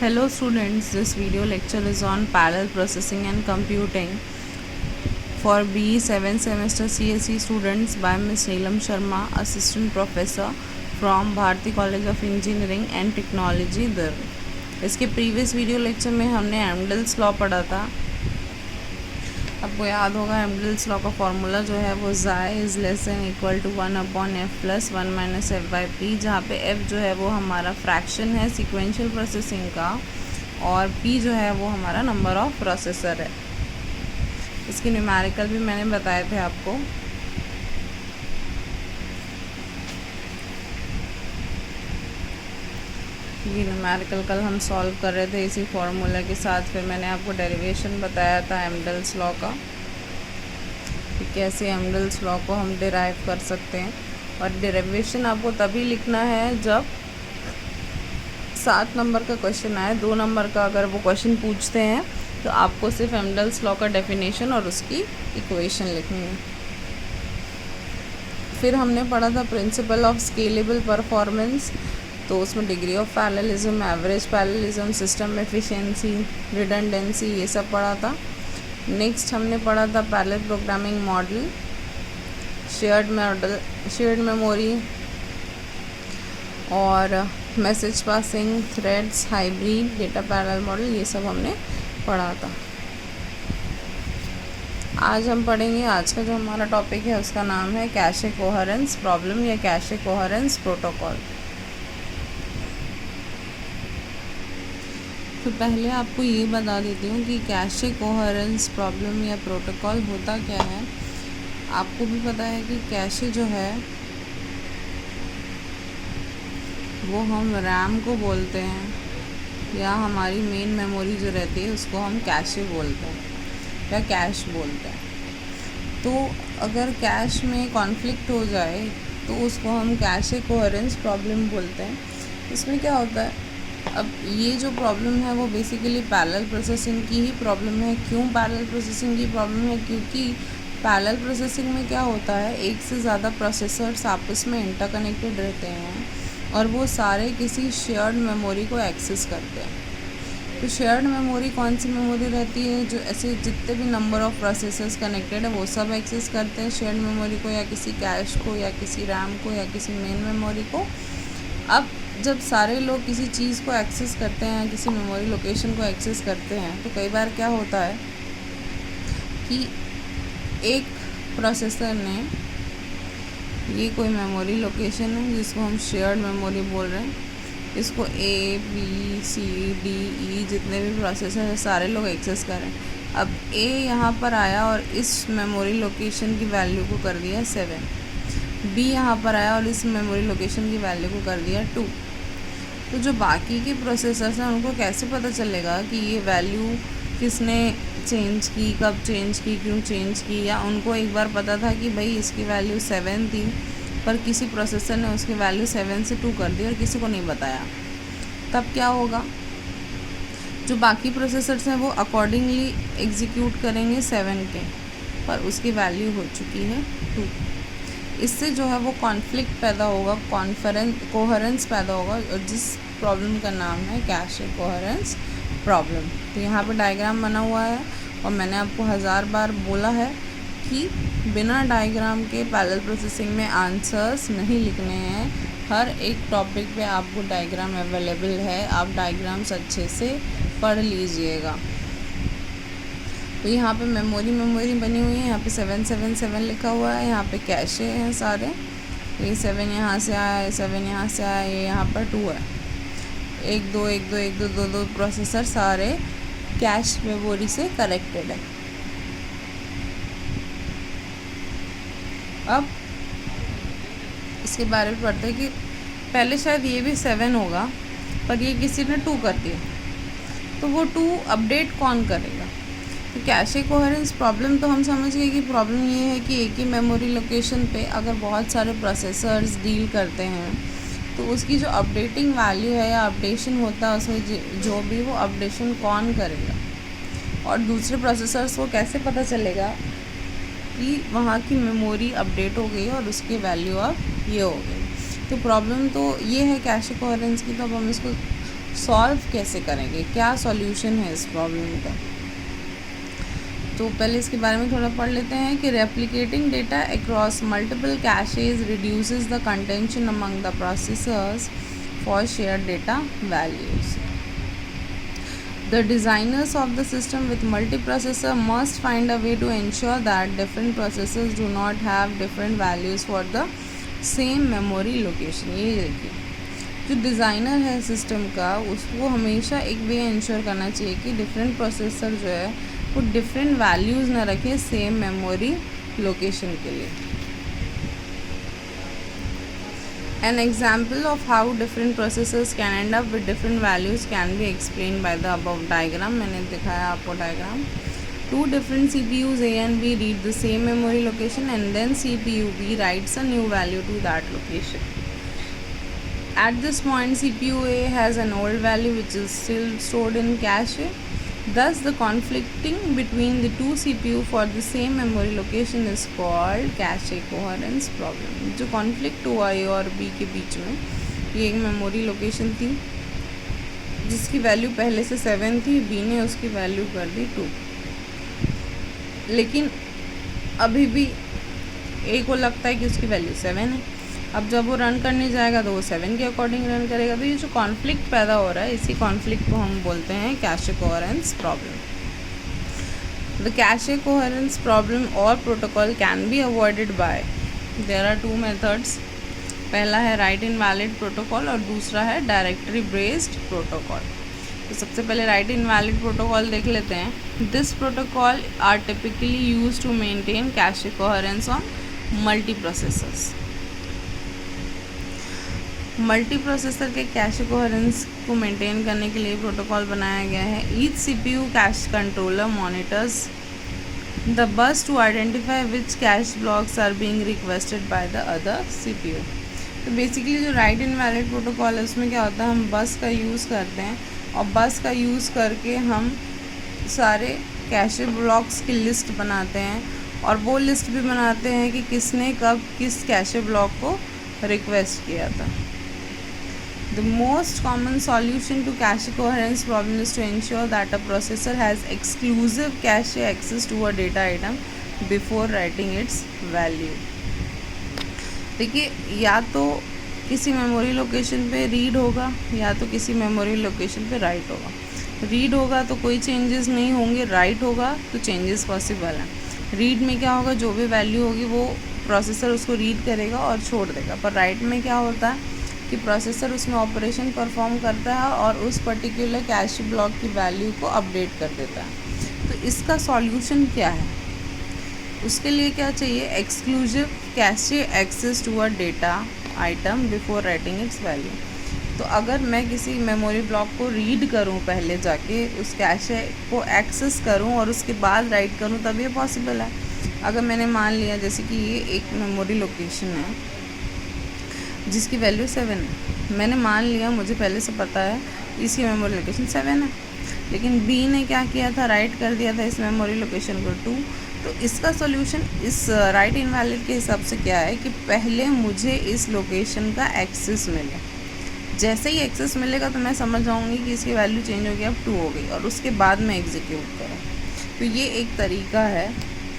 Hello students, this video lecture is on parallel processing and computing for BE 7 semester CSE students by Ms. Neelam Sharma, Assistant Professor from Bharati College of Engineering and Technology, Durg। इसके previous video lecture में हमने एमडल्स law पढ़ा था। आपको याद होगा एमडल्स law का formula जो है वो xi is less than equal to 1/f plus 1 minus f/p, जहाँ पे f जो है वो हमारा फ्रैक्शन है सीक्वेंशियल प्रोसेसिंग का और p जो है वो हमारा नंबर ऑफ प्रोसेसर है। इसके न्यूमेरिकल भी मैंने बताए थे आपको। ये न्यूमेरिकल कल हम सॉल्व कर रहे थे इसी फॉर्मूला के साथ। फिर मैंने आपको डेरिवेशन बताया था एमडल्स लॉ का कि कैसे एमडल्स लॉ को हम डिराइव कर सकते हैं। और डेरिवेशन आपको तभी लिखना है जब 7 नंबर का क्वेश्चन आए। 2 नंबर का अगर वो क्वेश्चन पूछते हैं तो आपको सिर्फ एमडल्स लॉ का डेफिनेशन और उसकी इक्वेशन लिखनी है। फिर हमने पढ़ा था प्रिंसिपल ऑफ स्केलेबल परफॉर्मेंस, तो उसमें degree of parallelism, average parallelism, system efficiency, redundancy, ये सब पढ़ा था। नेक्स्ट हमने पढ़ा था parallel programming model, shared memory और message passing, threads, hybrid, data parallel model, ये सब हमने पढ़ा था। आज हम पढ़ेंगे, आज का जो हमारा टॉपिक है उसका नाम है कैशे कोहेरेंस प्रॉब्लम या कैशे कोहेरेंस प्रोटोकॉल। तो पहले आपको ये बता देती हूँ कि कैशे कोहेरेंस प्रॉब्लम या प्रोटोकॉल होता क्या है। आपको भी पता है कि कैशे जो है वो हम रैम को बोलते हैं या हमारी मेन मेमोरी जो रहती है उसको हम कैशे बोलते हैं या कैश बोलते हैं। तो अगर कैश में कॉन्फ्लिक्ट हो जाए तो उसको हम कैशे कोहेरेंस प्रॉब्लम बोलते हैं। इसमें क्या होता है, अब ये जो प्रॉब्लम है वो बेसिकली पैरेलल प्रोसेसिंग की ही प्रॉब्लम है। क्यों पैरेलल प्रोसेसिंग की प्रॉब्लम है? क्योंकि पैरेलल प्रोसेसिंग में क्या होता है, एक से ज़्यादा प्रोसेसर्स आपस में इंटरकनेक्टेड रहते हैं और वो सारे किसी शेयर्ड मेमोरी को एक्सेस करते हैं। तो शेयर्ड मेमोरी कौन सी मेमोरी रहती है? जो ऐसे जितने भी नंबर ऑफ़ प्रोसेसर्स कनेक्टेड है वो सब एक्सेस करते हैं शेयर्ड मेमोरी को, या किसी कैश को, या किसी रैम को, या किसी मेन मेमोरी को। अब जब सारे लोग किसी चीज़ को एक्सेस करते हैं, किसी मेमोरी लोकेशन को एक्सेस करते हैं, तो कई बार क्या होता है कि एक प्रोसेसर ने, ये कोई मेमोरी लोकेशन है जिसको हम शेयर्ड मेमोरी बोल रहे हैं, इसको A, B, C, D, E जितने भी प्रोसेसर हैं सारे लोग एक्सेस कर रहे हैं। अब A यहाँ पर आया और इस मेमोरी लोकेशन की वैल्यू को कर दिया 7, B यहाँ पर आया और इस मेमोरी लोकेशन की वैल्यू को कर दिया 2। तो जो बाकी के प्रोसेसर्स हैं उनको कैसे पता चलेगा कि ये वैल्यू किसने चेंज की, कब चेंज की, क्यों चेंज की? या उनको एक बार पता था कि भाई इसकी वैल्यू 7 थी पर किसी प्रोसेसर ने उसकी वैल्यू 7 से 2 कर दी और किसी को नहीं बताया। तब क्या होगा, जो बाकी प्रोसेसर्स हैं वो अकॉर्डिंगली एग्जीक्यूट करेंगे 7 के, पर उसकी वैल्यू हो चुकी है 2। इससे जो है वो कॉन्फ्लिक्ट पैदा होगा, कोहेरेंस पैदा होगा, और जिस प्रॉब्लम का नाम है कैशे कोहेरेंस प्रॉब्लम। तो यहाँ पे डायग्राम बना हुआ है और मैंने आपको 1000 बार बोला है कि बिना डायग्राम के पैरेलल प्रोसेसिंग में आंसर्स नहीं लिखने हैं। हर एक टॉपिक पे आपको डायग्राम अवेलेबल है, आप डायग्राम्स अच्छे से पढ़ लीजिएगा। तो यहाँ पे मेमोरी बनी हुई है, यहाँ पे 777 लिखा हुआ है, यहाँ पे कैशे हैं सारे। ये 7 यहाँ से आया, ये 7 यहाँ से आया, ये यहाँ पर 2 है। 1 2 1 2 1 2 2 2 प्रोसेसर सारे कैश मेमोरी से कनेक्टेड है। अब इसके बारे में पढ़ते हैं कि पहले शायद ये भी 7 होगा पर ये किसी ने 2 कर दिया, तो वो 2 अपडेट कौन करेगा? तो कैशे कोहेरेंस प्रॉब्लम तो हम समझ गए कि प्रॉब्लम ये है कि एक ही मेमोरी लोकेशन पे अगर बहुत सारे प्रोसेसर्स डील करते हैं तो उसकी जो अपडेटिंग वैल्यू है या अपडेशन होता है उसमें जो भी वो अपडेशन कौन करेगा, और दूसरे प्रोसेसर्स को कैसे पता चलेगा कि वहाँ की मेमोरी अपडेट हो गई और उसकी वैल्यू अब ये हो गई। तो प्रॉब्लम तो ये है कैशे कोहेरेंस की। तो अब हम इसको सॉल्व कैसे करेंगे, क्या सॉल्यूशन है इस प्रॉब्लम का। तो पहले इसके बारे में थोड़ा पढ़ लेते हैं कि replicating data across multiple caches reduces the contention among the processors for share data values. The designers of the system with multiprocessor must find a way to ensure that different processors do not have different values for the same memory location। ये देखिए, जो designer है system का उसको हमेशा एक वे ensure करना चाहिए कि डिफरेंट प्रोसेसर जो है वो डिफरेंट वैल्यूज़ ना रखें सेम मेमोरी लोकेशन के लिए। An example of how different processors can end up with different values can be explained by the above diagram। मैंने दिखाया आपको diagram. Two different CPUs A and B read the same memory location and then CPU B writes a new value to that location। At this point CPU A has an old value which is still stored in cache। Thus the conflicting between the two CPU for the same memory location is called cache coherence problem। जो conflict हुआ A और B के बीच में, ये एक memory location थी जिसकी value पहले से 7 थी, B ने उसकी वैल्यू कर दी 2, लेकिन अभी भी A को लगता है कि उसकी वैल्यू 7 है। अब जब वो रन करने जाएगा तो वो 7 के अकॉर्डिंग रन करेगा। तो ये जो कॉन्फ्लिक्ट पैदा हो रहा है, इसी कॉन्फ्लिक्ट को हम बोलते हैं cache coherence problem. The cache coherence problem और protocol can be avoided by, there are 2 methods. पहला है राइट इनवैलिड प्रोटोकॉल और दूसरा है डायरेक्टरी बेस्ड प्रोटोकॉल। तो सबसे पहले राइट इनवैलिड प्रोटोकॉल देख लेते हैं। This protocol are typically use to maintain cache coherence on multi processors. Multi processor के कैशे कोहेरेंस को मेंटेन करने के लिए प्रोटोकॉल बनाया गया है। Each CPU cache controller monitors the bus to identify which cache blocks are being requested by the other CPU। तो basically जो राइट इनवैलिड प्रोटोकॉल है उसमें क्या होता है, हम बस का यूज़ करते हैं और बस का यूज़ करके हम सारे कैशे ब्लॉक्स की लिस्ट बनाते हैं और वो लिस्ट भी बनाते हैं कि किसने कब किस कैशे ब्लॉक को रिक्वेस्ट किया था। The most common solution to cache coherence problem is to ensure that a processor has exclusive cache access to a data item before writing its value। देखिए, या तो किसी मेमोरी लोकेशन पे read होगा या तो किसी मेमोरी लोकेशन पे राइट होगा। रीड होगा तो कोई चेंजेस नहीं होंगे, राइट होगा तो चेंजेस पॉसिबल हैं। रीड में क्या होगा, जो भी वैल्यू होगी वो प्रोसेसर उसको रीड करेगा और छोड़ देगा। पर राइट में क्या होता है कि प्रोसेसर उसमें ऑपरेशन परफॉर्म करता है और उस पर्टिकुलर कैश ब्लॉक की वैल्यू को अपडेट कर देता है। तो इसका सॉल्यूशन क्या है, उसके लिए क्या चाहिए, exclusive cache access to a data item before writing its value. तो अगर मैं किसी मेमोरी ब्लॉक को रीड करूं, पहले जाके उस कैशे को एक्सेस करूं और उसके बाद राइट करूं, तब ये पॉसिबल है। अगर मैंने मान लिया जैसे कि ये एक मेमोरी लोकेशन है जिसकी वैल्यू 7 है, मैंने मान लिया, मुझे पहले से पता है इसकी मेमोरी लोकेशन 7 है, लेकिन B ने क्या किया था, राइट कर दिया था इस मेमोरी लोकेशन को 2। तो इसका सॉल्यूशन इस राइट इनवैलिड के हिसाब से क्या है कि पहले मुझे इस लोकेशन का एक्सेस मिले। जैसे ही एक्सेस मिलेगा तो मैं समझ जाऊँगी कि इसकी वैल्यू चेंज हो गई, अब 2 हो गई, और उसके बाद मैं एग्जीक्यूट करूँ। तो ये एक तरीका है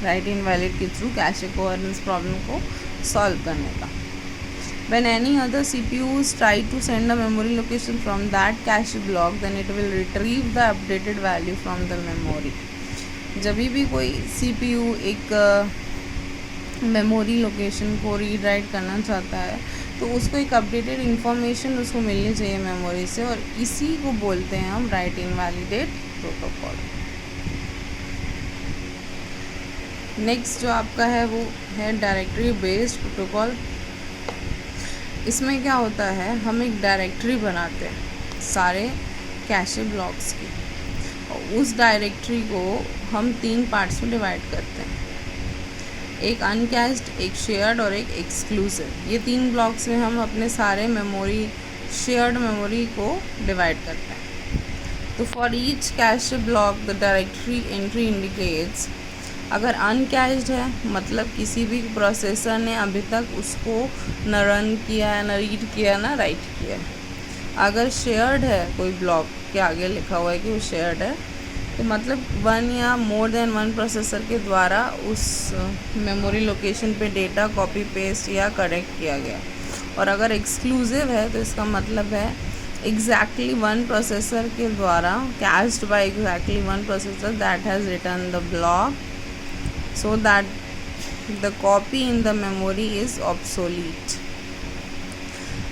राइट इनवैलिड के थ्रू कैशे कोहेरेंस प्रॉब्लम को सॉल्व करने का। When any other CPUs try to send a memory location from that cache block, then it will retrieve the updated value from the memory। जब भी कोई CPU एक memory location को read write करना चाहता है तो उसको एक अपडेटेड इन्फॉर्मेशन उसको मिलनी चाहिए मेमोरी से, और इसी को बोलते हैं हम राइट इनवैलिडेट प्रोटोकॉल। नेक्स्ट जो आपका है वो है डायरेक्टरी बेस्ड प्रोटोकॉल। इसमें क्या होता है, हम एक डायरेक्टरी बनाते हैं सारे कैशे ब्लॉक्स की, और उस डायरेक्टरी को हम 3 पार्ट्स में डिवाइड करते हैं, एक अनकैश्ड, एक शेयर्ड और एक एक्सक्लूसिव। ये 3 ब्लॉक्स में हम अपने सारे मेमोरी, शेयर्ड मेमोरी को डिवाइड करते हैं। तो for each cache block the directory entry indicates, अगर अनकैश्ड है मतलब किसी भी प्रोसेसर ने अभी तक उसको न रन किया है, न रीड किया, न राइट किया है। अगर शेयर्ड है, कोई ब्लॉक के आगे लिखा हुआ है कि वो शेयर्ड है, तो मतलब वन या मोर देन वन प्रोसेसर के द्वारा उस मेमोरी लोकेशन पे डेटा कॉपी पेस्ट या करेक्ट किया गया। और अगर एक्सक्लूसिव है तो इसका मतलब है एग्जैक्टली वन प्रोसेसर के द्वारा, cached by exactly one processor that has written the block so that the copy in the memory is obsolete.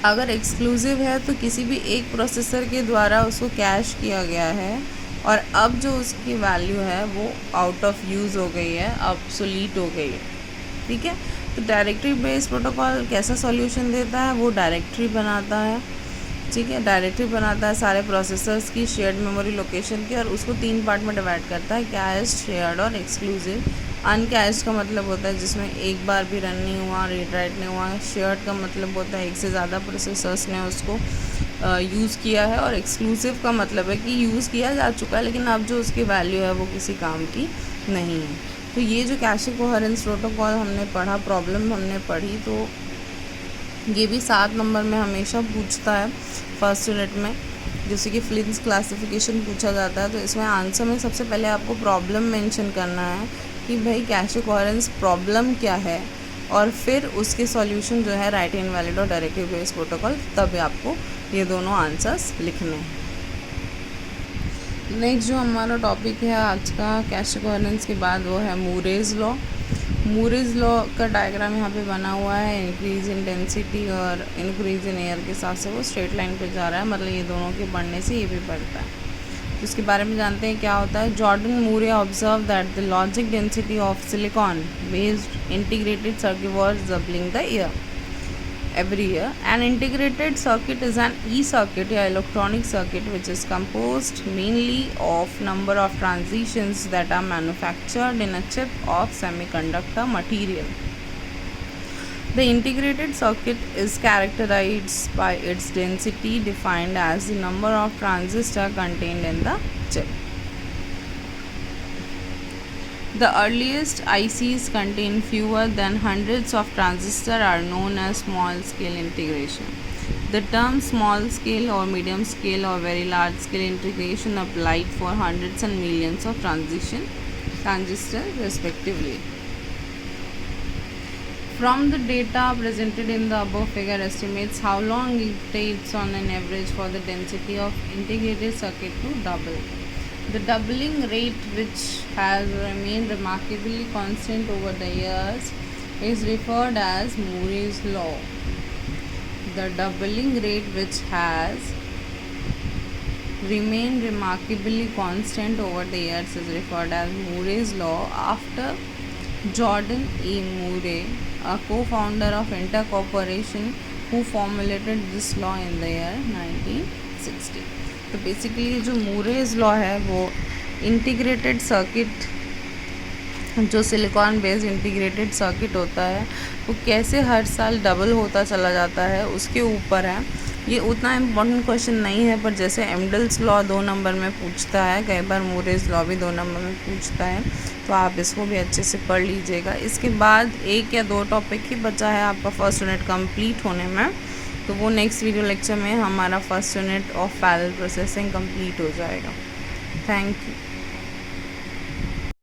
अगर एक्सक्लूसिव है तो किसी भी एक प्रोसेसर के द्वारा उसको कैश किया गया है और अब जो उसकी वैल्यू है वो आउट ऑफ यूज़ हो गई है, ऑब्सोलीट हो गई है। ठीक है, तो डायरेक्टरी बेस्ड प्रोटोकॉल कैसा सॉल्यूशन देता है? वो डायरेक्टरी बनाता है। ठीक है, डायरेक्टरी बनाता है सारे प्रोसेसर्स की शेयर्ड मेमोरी लोकेशन की, और उसको 3 पार्ट में डिवाइड करता है, कैश्ड, शेयर्ड और एक्सक्लूसिव। अनकैश्ड का मतलब होता है जिसमें एक बार भी रन नहीं हुआ, रीड राइट नहीं हुआ। शेयर्ड का मतलब होता है एक से ज़्यादा प्रोसेसर्स ने उसको यूज़ किया है, और एक्सक्लूसिव का मतलब है कि यूज़ किया जा चुका है लेकिन अब जो उसकी वैल्यू है वो किसी काम की नहीं है। तो ये जो कैशे कोहेरेंस प्रोटोकॉल हमने पढ़ा, प्रॉब्लम हमने पढ़ी, तो ये भी 7 नंबर में हमेशा पूछता है फर्स्ट यूनिट में, जैसे कि फ्लिंस क्लासिफिकेशन पूछा जाता है। तो इसमें आंसर में सबसे पहले आपको प्रॉब्लम मेंशन करना है कि भाई कैशे कोहेरेंस प्रॉब्लम क्या है, और फिर उसके सॉल्यूशन जो है राइट इनवैलिड और डायरेक्टरी बेस्ड प्रोटोकॉल, तब आपको ये दोनों आंसर्स लिखने हैं। नेक्स्ट जो हमारा टॉपिक है आज का कैशे कोहेरेंस के बाद, वो है मूरेज लॉ। मूरेज लॉ का डायग्राम यहाँ पे बना हुआ है। इंक्रीज इन डेंसिटी और इंक्रीज इन एयर के साथ से वो स्ट्रेट लाइन पे जा रहा है, मतलब ये दोनों के बढ़ने से ये भी बढ़ता है। तो इसके बारे में जानते हैं क्या होता है। Jordan Moore observe that the logic density of silicon based integrated circuit was doubling the year every year. An integrated circuit is an e-circuit या electronic circuit which is composed mainly of number of transitions that are manufactured in a chip of semiconductor material. The integrated circuit is characterized by its density defined as the number of transistors contained in the chip. The earliest ICs contain fewer than hundreds of transistors are known as small scale integration. The term small scale or medium scale or very large scale integration applied for hundreds and millions of transistors respectively. From the data presented in the above figure estimates how long it takes on an average for the density of integrated circuit to double. The doubling rate, which has remained remarkably constant over the years, is referred as Moore's law. The doubling rate, which has remained remarkably constant over the years, is referred as Moore's law after Jordan E. Moore, a co-founder of Intel Corporation, who formulated this law in the year 1960. तो basically जो मूरेज law है वो integrated circuit, जो silicon based integrated circuit होता है वो कैसे हर साल डबल होता चला जाता है उसके ऊपर है। ये उतना इम्पोर्टेंट क्वेश्चन नहीं है, पर जैसे एमडल्स लॉ 2 नंबर में पूछता है, कई बार मूरेज लॉ भी 2 नंबर में पूछता है, तो आप इसको भी अच्छे से पढ़ लीजिएगा। इसके बाद 1 या 2 टॉपिक ही बचा है आपका फर्स्ट यूनिट कंप्लीट होने में, तो वो नेक्स्ट वीडियो लेक्चर में हमारा first unit of parallel processing complete हो जाएगा। Thank you.